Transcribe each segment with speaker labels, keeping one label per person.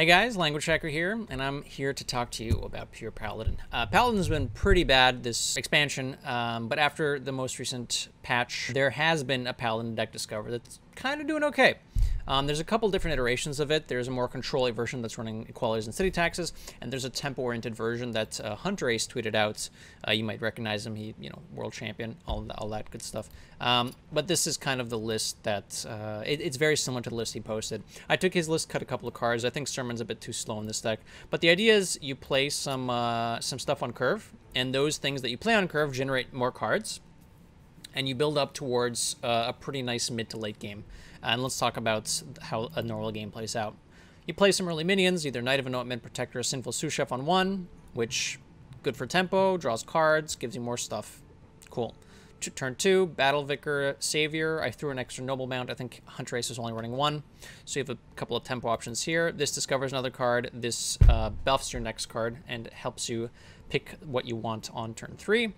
Speaker 1: Hey guys, Languagehacker here, and I'm here to talk to you about Pure Paladin. Paladin's been pretty bad this expansion, but after the most recent patch, there has been a Paladin deck discovered that's kind of doing okay. There's a couple different iterations of it. There's a more control-y version that's running equalities and city taxes, and there's a tempo-oriented version that Hunterace tweeted out. You might recognize him. He, world champion, all that good stuff. But this is kind of the list that it's very similar to the list he posted. I took his list, cut a couple of cards. I think Sermon's a bit too slow in this deck, but the idea is you play some stuff on curve, and those things that you play on curve generate more cards, and you build up towards a pretty nice mid to late game. And let's talk about how a normal game plays out. You play some early minions, either Knight of Anointment, Protector, or Sinful Sous Chef on one, which good for tempo, draws cards, gives you more stuff. Cool. Turn 2, Battle Vicar, Savior. I threw an extra Noble Mount. I think Hunterace is only running one. So you have a couple of tempo options here. This discovers another card. This buffs your next card and helps you pick what you want on turn 3.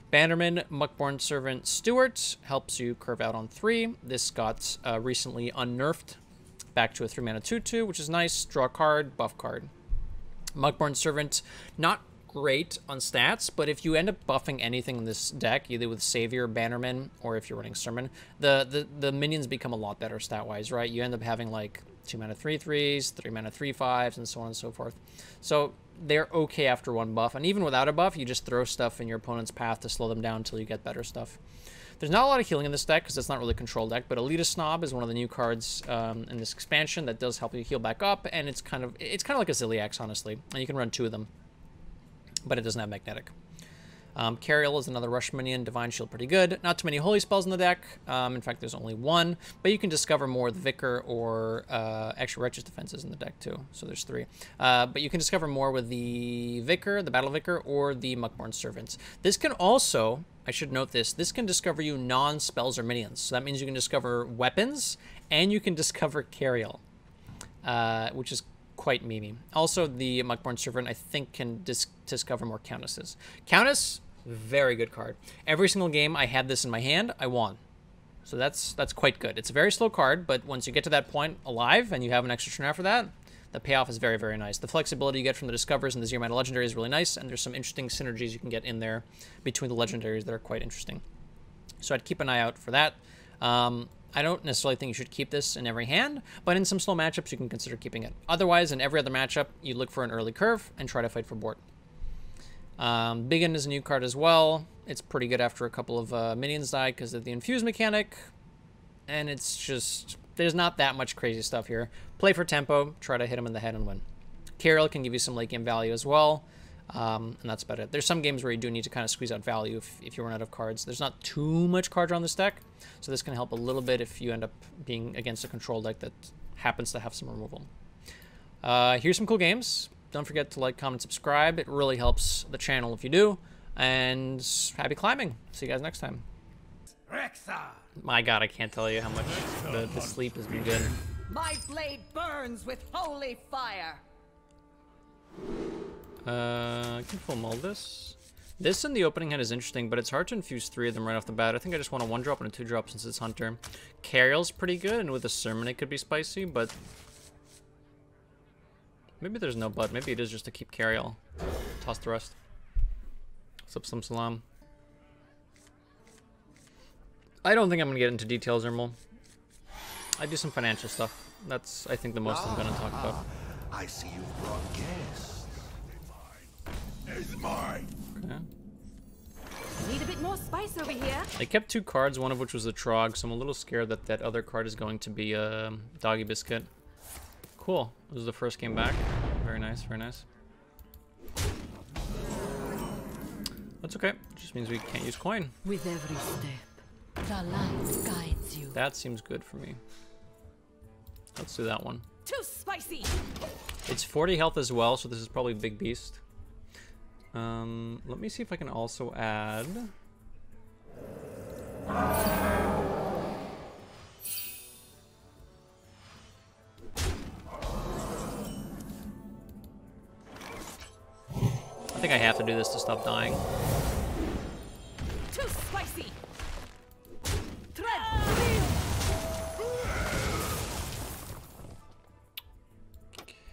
Speaker 1: Bannerman, Muckborn Servant, Stewart helps you curve out on 3. This got recently unnerfed back to a 3-mana 2/2, which is nice. Draw a card, buff card. Muckborn Servant, not great on stats, but if you end up buffing anything in this deck, either with Savior, Bannerman, or if you're running Sermon, the minions become a lot better stat-wise, right? You end up having like 2-mana 3/3s, 3-mana 3/5s, and so on and so forth. So they're okay after one buff, and even without a buff, you just throw stuff in your opponent's path to slow them down until you get better stuff. There's not a lot of healing in this deck because it's not really a control deck, but Elitist Snob is one of the new cards in this expansion that does help you heal back up, and it's kind of like a Ziliax, honestly, and you can run 2 of them, but it doesn't have Magnetic. Cariel is another rush minion. Divine Shield, pretty good. Not too many holy spells in the deck. In fact, there's only one, but you can discover more with Vicar or actually Righteous Defenses in the deck too. So there's 3. But you can discover more with the Vicar, the Battle Vicar, or the Muckborn Servants. This can also, I should note this can discover you non-spells or minions. So that means you can discover weapons and you can discover Cariel, which is quite memey. Also, the Muckborn Servant, I think, can discover more Countesses. Countess, very good card. Every single game I had this in my hand, I won. So that's quite good. It's a very slow card, but once you get to that point alive and you have an extra turn after that, the payoff is very, very nice. The flexibility you get from the Discovers and the 0-mana Legendary is really nice, and there's some interesting synergies you can get in there between the Legendaries that are quite interesting. So I'd keep an eye out for that. I don't necessarily think you should keep this in every hand, but in some slow matchups, you can consider keeping it. Otherwise, in every other matchup, you look for an early curve and try to fight for board. Biggin is a new card as well. It's pretty good after a couple of minions die because of the infuse mechanic, and it's just, there's not that much crazy stuff here. Play for tempo, try to hit him in the head and win. Cariel can give you some late game value as well. And that's about it. There's some games where you do need to kind of squeeze out value if you run out of cards. There's not too much cards on this deck, so this can help a little bit if you end up being against a control deck that happens to have some removal. Here's some cool games. Don't forget to like, comment, subscribe. It really helps the channel if you do. And happy climbing. See you guys next time. My god, I can't tell you how much the sleep has been good.
Speaker 2: My blade burns with holy fire.
Speaker 1: I can full mold this. This in the opening hand is interesting, but it's hard to infuse 3 of them right off the bat. I think I just want a 1-drop and a 2-drop since it's Hunter. Cariel's pretty good, and with a Sermon it could be spicy, but maybe there's no but. Maybe it is just to keep Cariel. Toss the rest. Some salam. I don't think I'm gonna get into details, Ermel. I do some financial stuff. That's, I think, the most I'm gonna talk about.
Speaker 3: I see you've brought guests. It's mine.
Speaker 1: Okay.
Speaker 2: Need a bit more spice over here.
Speaker 1: They kept 2 cards, one of which was a Trog, so I'm a little scared that that other card is going to be a Doggy Biscuit. Cool. This is the first game back. Very nice, very nice. That's okay. It just means we can't use coin.
Speaker 2: With every step, the light guides you.
Speaker 1: That seems good for me. Let's do that one.
Speaker 2: Too spicy.
Speaker 1: It's 40 health as well, so this is probably Big Beast. Let me see if I can also add... I think I have to do this to stop dying.
Speaker 2: Too spicy.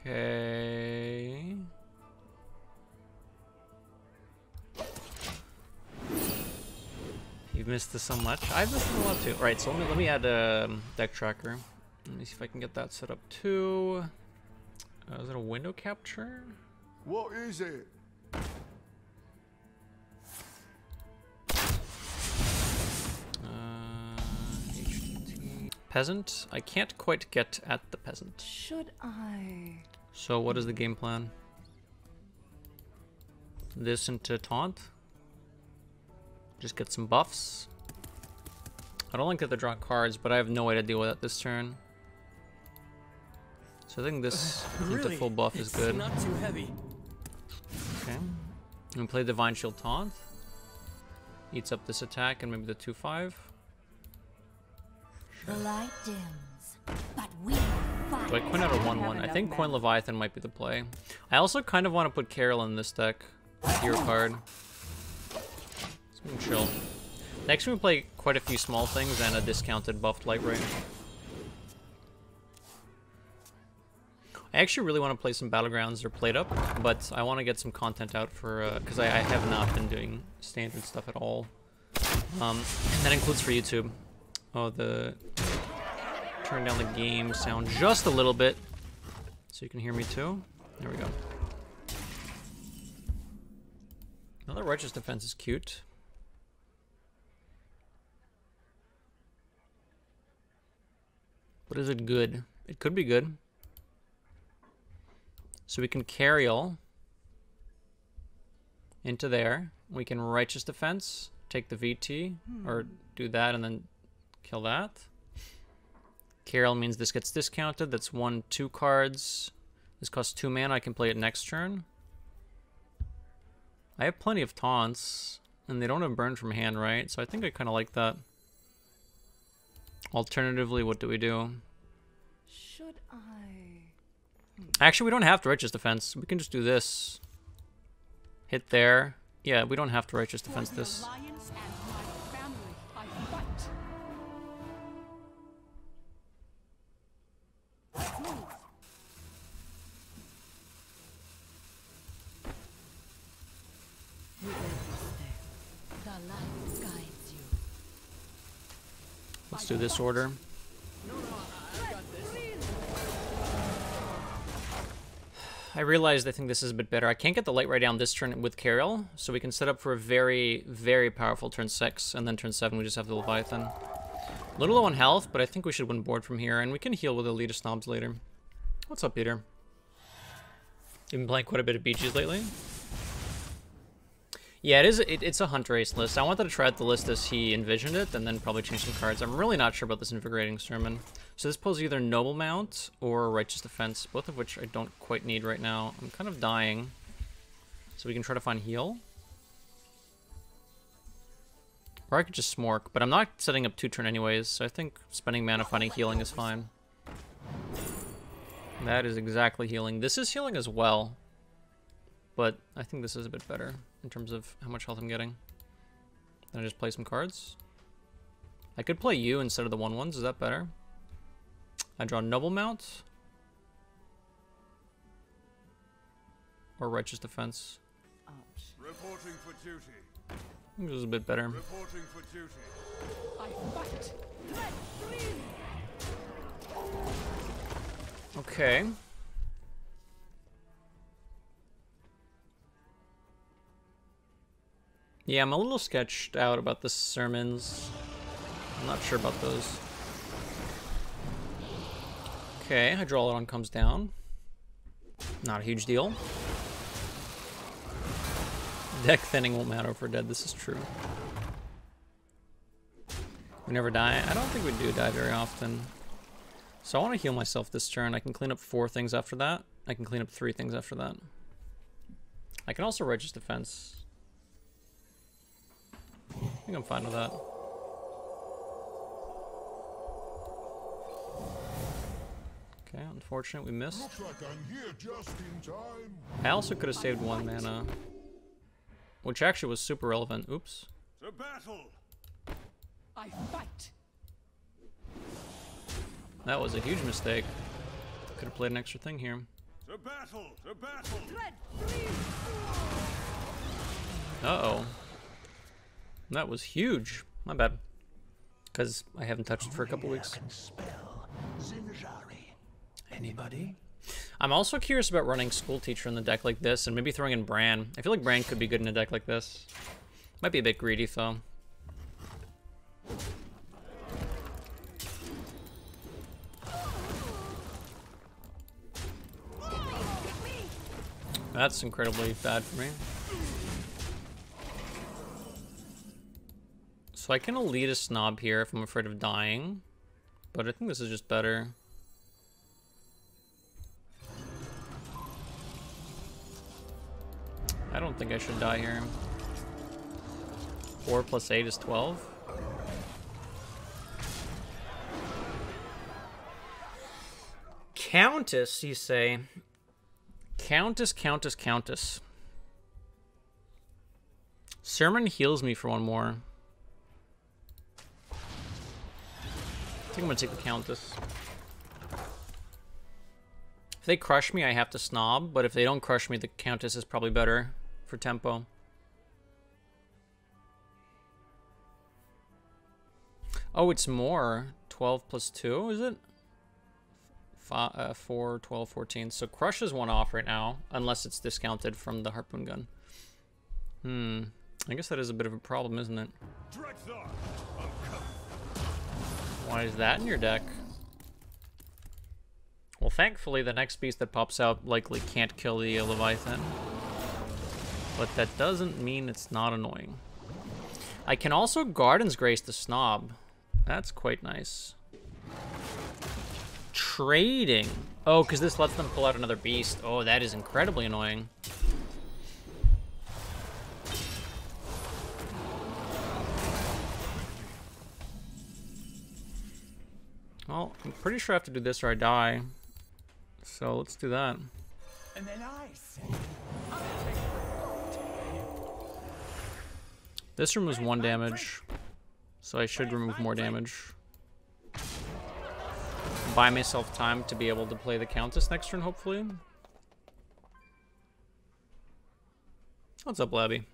Speaker 1: Okay. You've missed this so much. I've missed it a lot too. Alright, so let me add a deck tracker. Let me see if I can get that set up too. Is it a window capture?
Speaker 3: What is it?
Speaker 1: HTT. Peasant? I can't quite get at the peasant.
Speaker 2: Should I?
Speaker 1: So what is the game plan? This into taunt? Just get some buffs. I don't like that they're drawing cards, but I have no way to deal with it this turn. So I think this into full buff is good.
Speaker 4: Not too heavy.
Speaker 1: Okay. And play Divine Shield Taunt. Eats up this attack and maybe the 2/5.
Speaker 2: The light dims, but we fight.
Speaker 1: Do I coin out a 1/1? I think Coin Leviathan might be the play. I also kind of want to put Carol in this deck. Hero card. Chill. Next we play quite a few small things and a discounted buffed light ray. I actually really want to play some Battlegrounds or Played Up, but I want to get some content out for, because I have not been doing standard stuff at all. And that includes for YouTube. Oh, turn down the game sound just a little bit so you can hear me too. There we go. Another Righteous Defense is cute. But is it good? It could be good. So we can Carriel into there. We can Righteous Defense, take the VT, or do that and then kill that. Carriel means this gets discounted. That's 1/2 cards. This costs 2 mana. I can play it next turn. I have plenty of taunts, and they don't have burn from hand, right? So I think I kind of like that. Alternatively, what do we do?
Speaker 2: Should I?
Speaker 1: Actually, we don't have to Righteous Defense. We can just do this. Hit there. Yeah, we don't have to Righteous Defense this. Let's do this order. I realized I think this is a bit better. I can't get the light right down this turn with Carriel, so we can set up for a very, very powerful turn 6, and then turn 7 we just have the Leviathan. A little low on health, but I think we should win board from here, and we can heal with Elitist Knobs later. What's up, Peter? You've been playing quite a bit of BGs lately? Yeah, it's a Hunterace list. I wanted to try out the list as he envisioned it, and then probably change some cards. I'm really not sure about this Invigorating Sermon. So this pulls either Noble Mount or Righteous Defense, both of which I don't quite need right now. I'm kind of dying. So we can try to find heal. Or I could just Smork, but I'm not setting up 2-turn anyways, so I think spending mana finding healing is fine. That is exactly healing. This is healing as well, but I think this is a bit better in terms of how much health I'm getting. Then I just play some cards. I could play you instead of the 1/1s. Is that better? I draw Noble Mount or Righteous Defense.
Speaker 3: Reporting for duty.
Speaker 1: I think this is a bit better.
Speaker 3: Reporting for duty.
Speaker 2: I fight. Let free.
Speaker 1: Okay. Yeah, I'm a little sketched out about the sermons. I'm not sure about those. Okay, Hydraulion comes down. Not a huge deal. Deck thinning won't matter if we're dead, this is true. We never die? I don't think we do die very often. So I want to heal myself this turn. I can clean up 4 things after that. I can clean up 3 things after that. I can also Righteous Defense. I think I'm fine with that. Okay, unfortunate we missed.
Speaker 3: Looks like I'm here just in time.
Speaker 1: I also could have saved 1 mana, which actually was super relevant. Oops.
Speaker 3: To battle.
Speaker 2: I fight.
Speaker 1: That was a huge mistake. Could have played an extra thing here.
Speaker 3: To battle! To battle!
Speaker 2: Tread free.
Speaker 1: Uh-oh. That was huge. My bad. Because I haven't touched it for a couple weeks. Anybody? I'm also curious about running School Teacher in the deck like this, and maybe throwing in Bran. I feel like Bran could be good in a deck like this. Might be a bit greedy, though. That's incredibly bad for me. So I can elite a Snob here if I'm afraid of dying, but I think this is just better. I don't think I should die here. 4 plus 8 is 12. Countess, you say? Countess, Countess, Countess. Sermon heals me for one more. I think I'm gonna take the Countess. If they crush me, I have to Snob, but if they don't crush me, the Countess is probably better for tempo. Oh, it's more. 12 plus 2, is it? 4, 12, 14. So Crush is one off right now, unless it's discounted from the Harpoon Gun. I guess that is a bit of a problem, isn't it? Why is that in your deck? Well, thankfully, the next beast that pops out likely can't kill the Leviathan. But that doesn't mean it's not annoying. I can also Garden's Grace the Snob. That's quite nice. Trading. Oh, because this lets them pull out another beast. Oh, that is incredibly annoying. Well, I'm pretty sure I have to do this or I die. So let's do that.
Speaker 4: And then I say,
Speaker 1: this removes 1 damage, so I should remove more damage. Buy myself time to be able to play the Countess next turn, hopefully. What's up, Labby?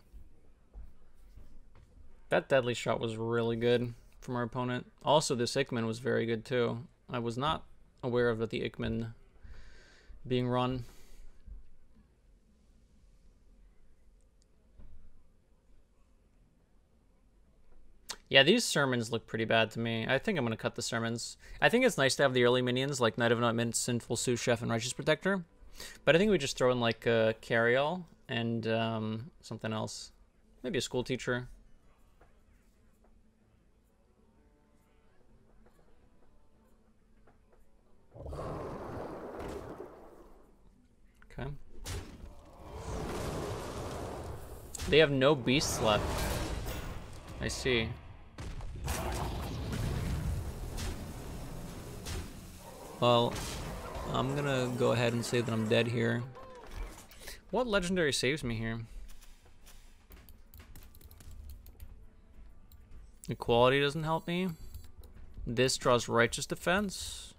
Speaker 1: That deadly shot was really good from our opponent. Also, this Ickman was very good too. I was not aware of the Ickman being run. Yeah, these sermons look pretty bad to me. I think I'm going to cut the sermons. I think it's nice to have the early minions like Knight of Nightmint, Sinful Sous Chef, and Righteous Protector. But I think we just throw in like a Carryall and something else. Maybe a School Teacher. Okay. They have no beasts left. I see. Well, I'm gonna go ahead and say that I'm dead here. What legendary saves me here? Equality doesn't help me. This draws Righteous Defense.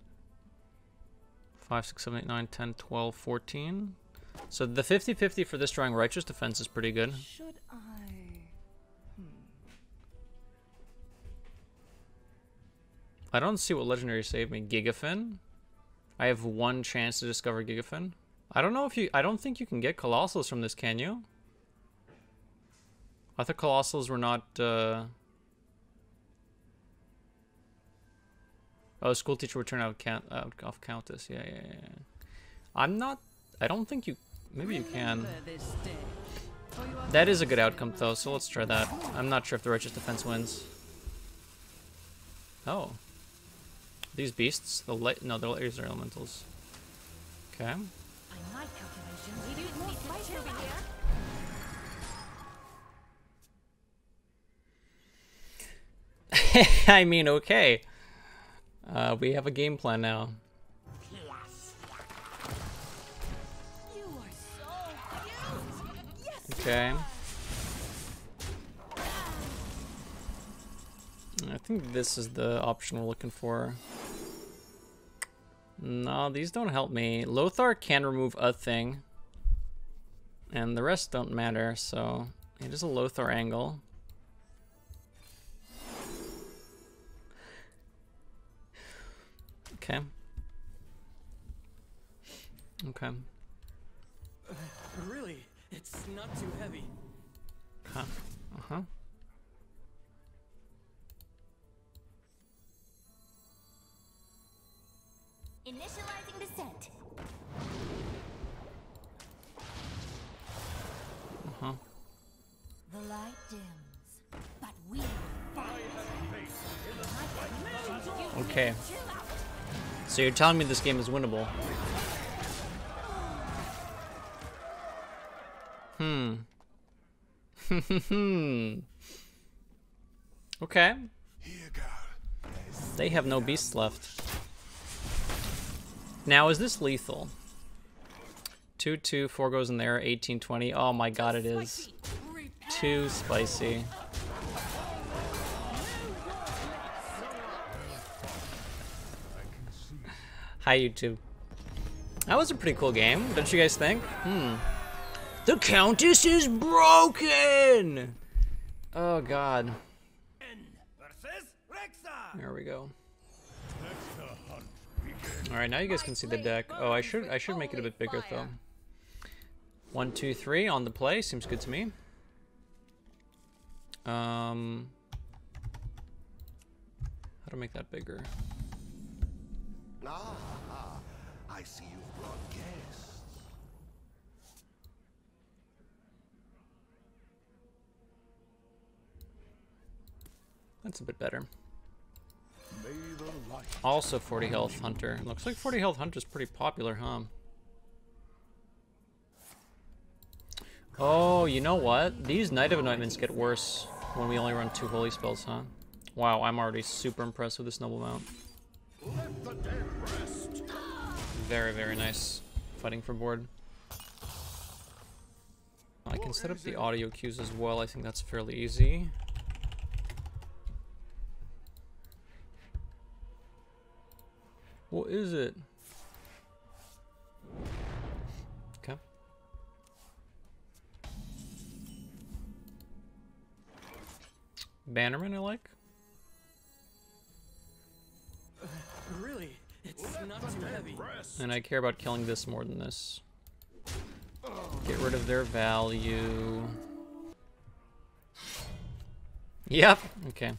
Speaker 1: 5, 6, 7, 8, 9, 10, 12, 14. So the 50-50 for this drawing Righteous Defense is pretty good.
Speaker 2: Should I?
Speaker 1: I don't see what legendary saved me. Gigafin? I have 1 chance to discover Gigafin. I don't know if you... I don't think you can get Colossals from this, can you? I thought Colossals were not... Oh, School Teacher would turn out off Countess. Yeah. I'm not... I don't think you... Maybe you can. That is a good outcome, though, so let's try that. I'm not sure if the Righteous Defense wins. Oh. These beasts? The light... No, they're laser elementals. Okay.
Speaker 2: By my calculations, we didn't need to chill here.
Speaker 1: I mean, okay. We have a game plan now.
Speaker 2: You are so cute. Yes.
Speaker 1: Okay. I think this is the option we're looking for. No, these don't help me. Lothar can remove a thing. And the rest don't matter, so it is a Lothar angle. Okay. Okay.
Speaker 5: Really? It's not too heavy.
Speaker 1: Huh. Uh-huh.
Speaker 2: Initializing descent.
Speaker 1: Uh-huh.
Speaker 2: The light dims, but we
Speaker 1: Okay. So you're telling me this game is winnable? Okay. They have no beasts left. Now, is this lethal? 2/2, 4 goes in there, 18/20. Oh my god, it is. Too spicy. Hi, YouTube. That was a pretty cool game, don't you guys think? The Countess is broken! Oh god. There we go. Alright, now you guys can see the deck. Oh, I should make it a bit bigger though. 1, 2, 3 on the play, seems good to me. How to make that bigger?
Speaker 3: I see you've brought guests.
Speaker 1: That's a bit better.
Speaker 3: May the light.
Speaker 1: Also 40 health Hunter. Looks like 40 health Hunter's pretty popular, huh? Oh, you know what? These Night of Anointments get worse when we only run 2 holy spells, huh? Wow, I'm already super impressed with this noble mount.
Speaker 3: Let the dead rest.
Speaker 1: Very, very nice fighting for board. I can set up the audio cues as well. I think that's fairly easy. What is it? Okay. Bannerman I like.
Speaker 5: Really? It's not too heavy.
Speaker 1: And I care about killing this more than this. Get rid of their value. Yep. Okay.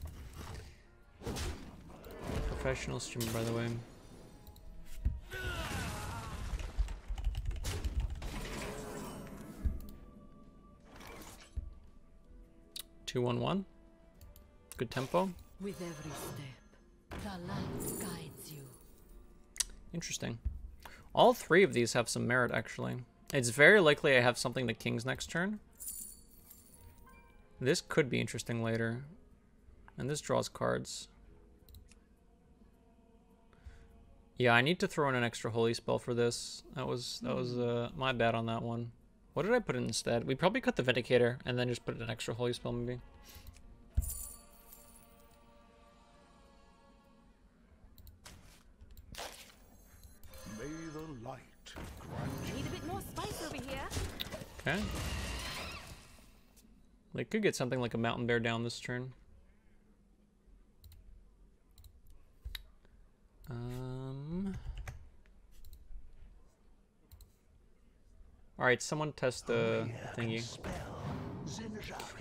Speaker 1: Professional streamer, by the way. Two, 1, 1. Good tempo.
Speaker 2: with every step, the light guides you.
Speaker 1: Interesting. All 3 of these have some merit, actually. It's very likely I have something to King's next turn. This could be interesting later. And this draws cards. Yeah, I need to throw in an extra holy spell for this. That was my bad on that one. What did I put in instead? We probably cut the Vindicator and then just put an extra holy spell maybe.
Speaker 3: May the light grant
Speaker 2: Need a bit more spice over here.
Speaker 1: Okay. They could get something like a Mountain Bear down this turn. Alright, someone test the thingy.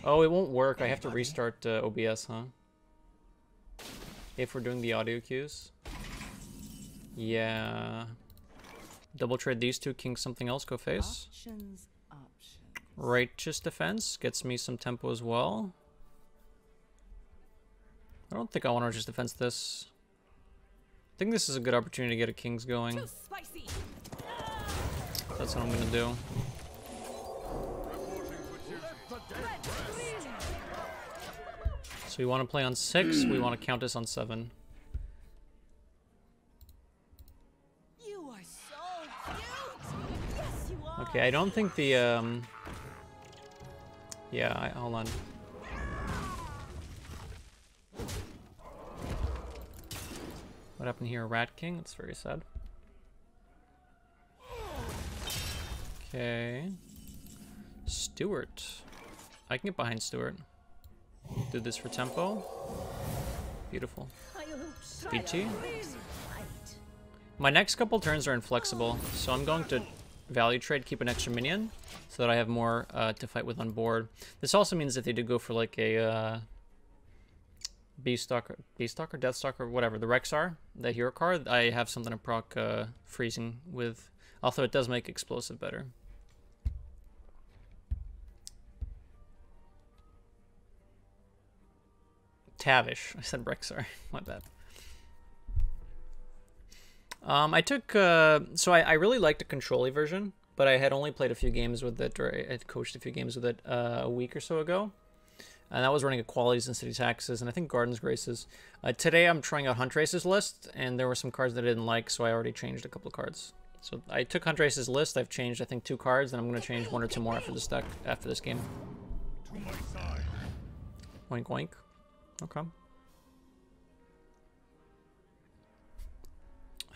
Speaker 1: Oh, it won't work. I have to restart OBS, huh? If we're doing the audio cues. Yeah. Double trade these 2, king something else, go face.
Speaker 2: Options.
Speaker 1: Righteous Defense gets me some tempo as well. I don't think I want Righteous Defense this. I think this is a good opportunity to get a King's going.
Speaker 2: Too spicy.
Speaker 1: That's what I'm gonna do. So we want to play on 6, we want to Countess on 7.
Speaker 2: You are so cute. Yes, you are.
Speaker 1: Okay, I don't think the yeah, hold on. What happened here? Rat King? That's very sad. Okay. Stewart. I can get behind Stewart. Do this for tempo. Beautiful. BT. My next couple turns are inflexible, so I'm going to value trade, keep an extra minion, so that I have more to fight with on board. This also means if they did go for like a Beastalker, Deathstalker, whatever, the Rexar, the hero card, I have something to proc freezing with. Although it does make explosive better. Tavish. I said Rexar. My bad. I took... so I really liked the control-y version, but I had only played a few games with it, or I had coached a few games with it a week or so ago. And that was running Equalities and City Taxes, and I think Garden's Graces. Today I'm trying out Hunterace's list, and there were some cards that I didn't like, so I already changed a couple of cards. So I took Hunterace's list, I've changed I think 2 cards, and I'm going to change 1 or 2 more after this deck, after this game. Oink oink. Okay.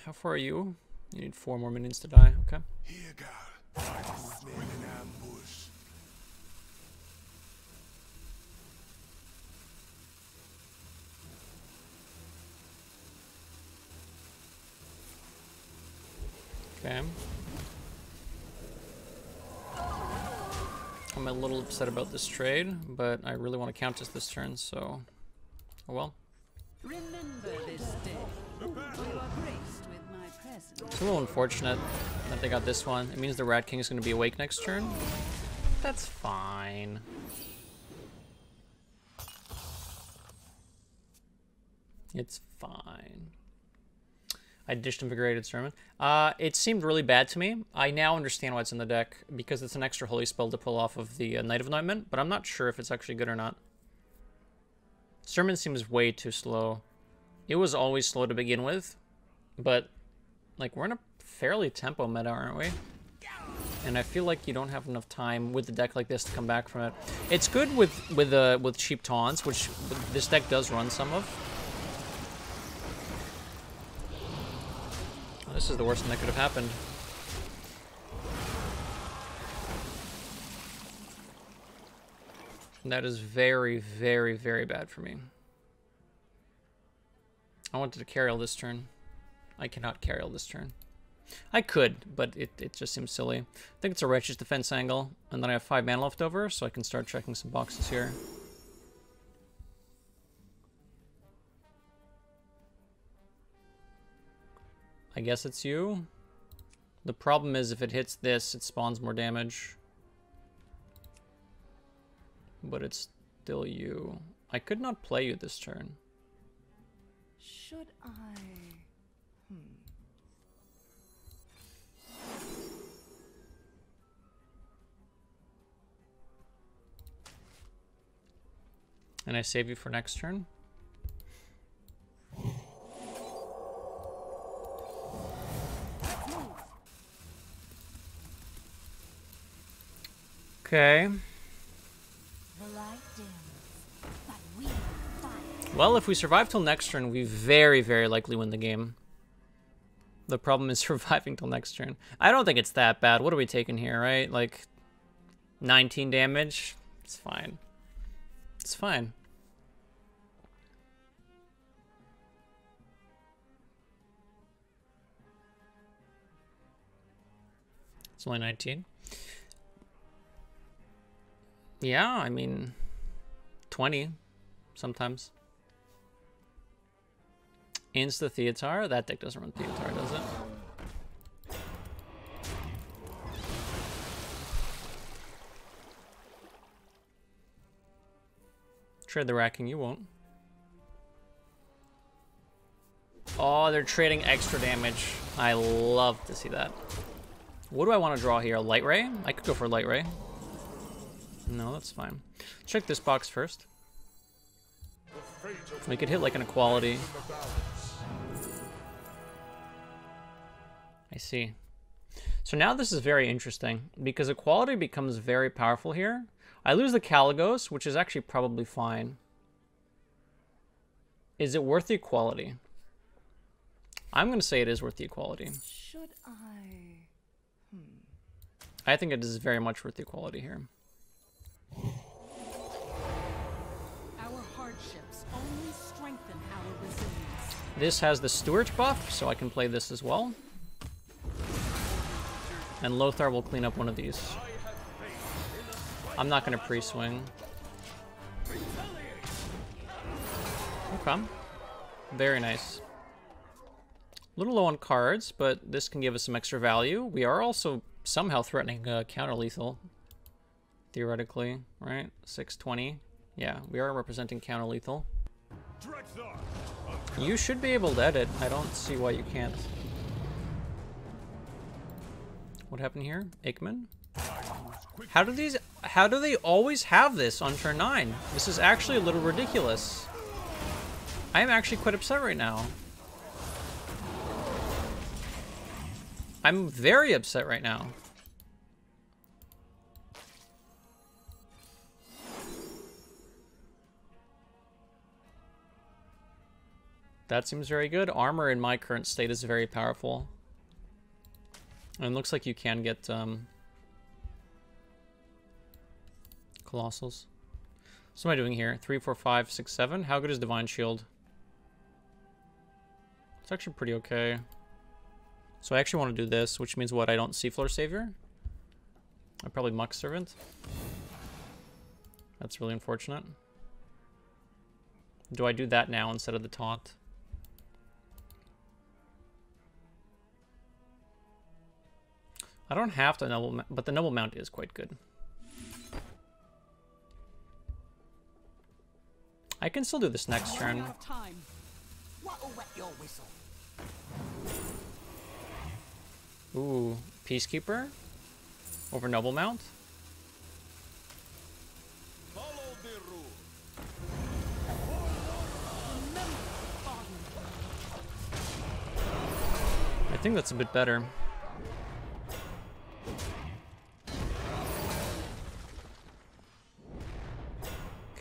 Speaker 1: How far are you? You need 4 more minions to die. Okay.
Speaker 3: Here, girl. Fight with me in ambush.
Speaker 1: Okay. I'm a little upset about this trade, but I really want to Countess this turn, so... Oh well.
Speaker 2: Remember this day. You are graced with my presence.
Speaker 1: It's a little unfortunate that they got this one. It means the Rat King is going to be awake next turn. That's fine. It's fine. I dished Invigorated Sermon. It seemed really bad to me. I now understand why it's in the deck, because it's an extra holy spell to pull off of the Knight of Anointment, but I'm not sure if it's actually good or not. Sermon seems way too slow. It was always slow to begin with, but like we're in a fairly tempo meta, aren't we? And I feel like you don't have enough time with a deck like this to come back from it. It's good with cheap taunts, which this deck does run some of. Oh, this is the worst thing that could have happened. That is very, very, very bad for me. I wanted to carry all this turn. I cannot carry all this turn. I could, but it just seems silly. I think it's a Righteous Defense angle, and then I have 5 mana left over, so I can start checking some boxes here. I guess it's you. The problem is if it hits this, it spawns more damage. But it's still you. I could not play you this turn.
Speaker 2: Should I?
Speaker 1: And I save you for next turn. Okay. Well, if we survive till next turn, we very, very likely win the game. The problem is surviving till next turn. I don't think it's that bad. What are we taking here, right? Like 19 damage? It's fine. It's fine. It's only 19. Yeah, I mean, 20 sometimes. Insta Theatar? That deck doesn't run Theatar, does it? Trade the Racking, you won't. Oh, they're trading extra damage. I love to see that. What do I want to draw here? A Light Ray? I could go for a Light Ray. No, that's fine. Check this box first. We could hit like an Equality. I see. So now this is very interesting because Equality becomes very powerful here. I lose the Caligos, which is actually probably fine. Is it worth the Equality? I'm going to say it is worth the Equality.
Speaker 2: Should I?
Speaker 1: I think it is very much worth the equality here.
Speaker 2: Our hardships only strengthen our resilience.
Speaker 1: This has the Steward buff, so I can play this as well. And Lothar will clean up one of these. I'm not going to pre-swing. Okay. Very nice. A little low on cards, but this can give us some extra value. We are also somehow threatening counter-lethal. Theoretically, right? 620. Yeah, we are representing counter-lethal. You should be able to edit. I don't see why you can't. What happened here? Aikman? How do they always have this on turn 9? This is actually a little ridiculous. I am actually quite upset right now. I'm very upset right now. That seems very good. Armor in my current state is very powerful. And it looks like you can get Colossals. So what am I doing here? 3, 4, 5, 6, 7. How good is Divine Shield? It's actually pretty okay. So I actually want to do this, which means what? I don't Seafloor Savior? I probably Muck Servant. That's really unfortunate. Do I do that now instead of the taunt? I don't have to Noble Mount, but the Noble Mount is quite good. I can still do this next turn.
Speaker 2: What'll wet your whistle?
Speaker 1: Ooh, Peacekeeper over Noble Mount.
Speaker 3: Follow the rule.
Speaker 1: I think that's a bit better.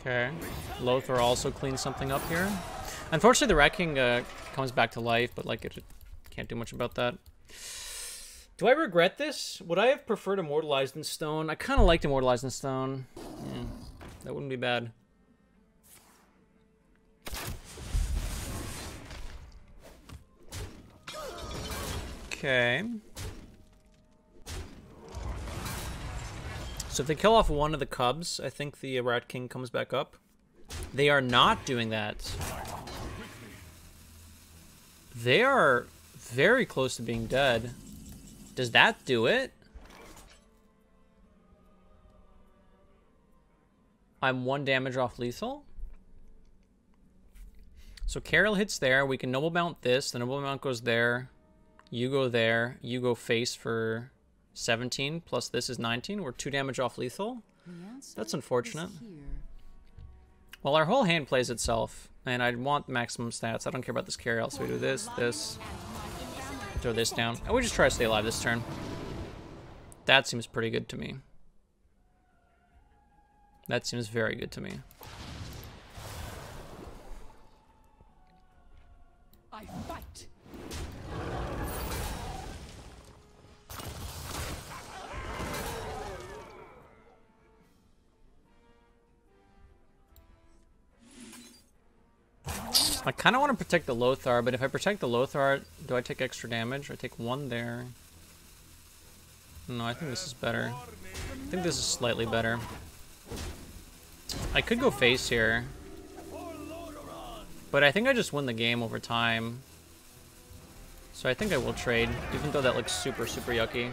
Speaker 1: Okay. Lothar also cleans something up here. Unfortunately, the Rat King comes back to life, but like it can't do much about that. Do I regret this? Would I have preferred Immortalized in Stone? I kind of liked Immortalized in Stone. Yeah, that wouldn't be bad. Okay. So if they kill off one of the cubs, I think the Rat King comes back up. They are not doing that. They are very close to being dead. Does that do it? I'm 1 damage off lethal. So Carol hits there. We can Noble Mount this. The Noble Mount goes there. You go there. You go face for 17. Plus this is 19. We're 2 damage off lethal. That's unfortunate. Well, our whole hand plays itself. And I want maximum stats. I don't care about this Carol. So we do this, this. Throw this down. And we just try to stay alive this turn. That seems pretty good to me. That seems very good to me.
Speaker 2: I fight.
Speaker 1: I kind of want to protect the Lothar, but if I protect the Lothar, do I take extra damage? I take 1 there. No, I think this is better. I think this is slightly better. I could go face here. But I think I just win the game over time. So I think I will trade, even though that looks super, super yucky.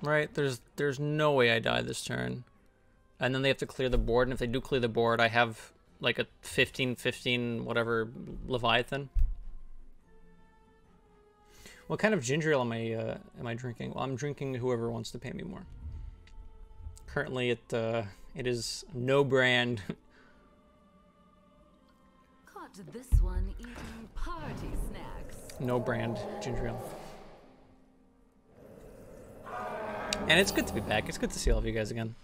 Speaker 1: Right, there's no way I die this turn. And then they have to clear the board, and if they do clear the board, I have like a 15-15 whatever Leviathan. What kind of ginger ale am I drinking? Well, I'm drinking whoever wants to pay me more. Currently, it is no brand.
Speaker 6: Caught this one eating party snacks.
Speaker 1: No brand ginger ale. And it's good to be back. It's good to see all of you guys again.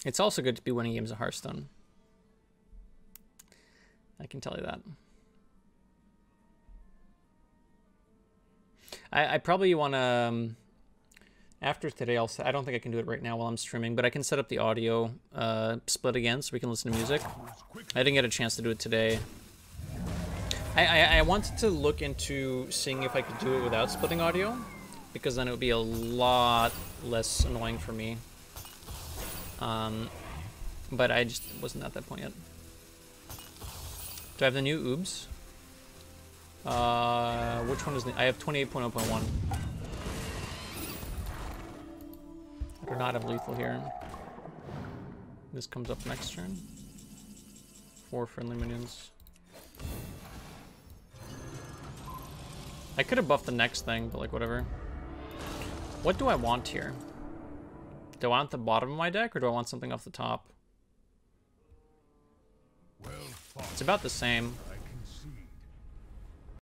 Speaker 1: It's also good to be winning games of Hearthstone. I can tell you that. I probably want to, after today, I don't think I can do it right now while I'm streaming, but I can set up the audio split again so we can listen to music. I didn't get a chance to do it today. I wanted to look into seeing if I could do it without splitting audio, because then it would be a lot less annoying for me. But I just wasn't at that point yet. Do I have the new oobs? Which one is the... I have 28.0.1. I do not have lethal here. This comes up next turn. 4 friendly minions. I could have buffed the next thing, but like whatever. What do I want here? Do I want the bottom of my deck, or do I want something off the top? It's about the same.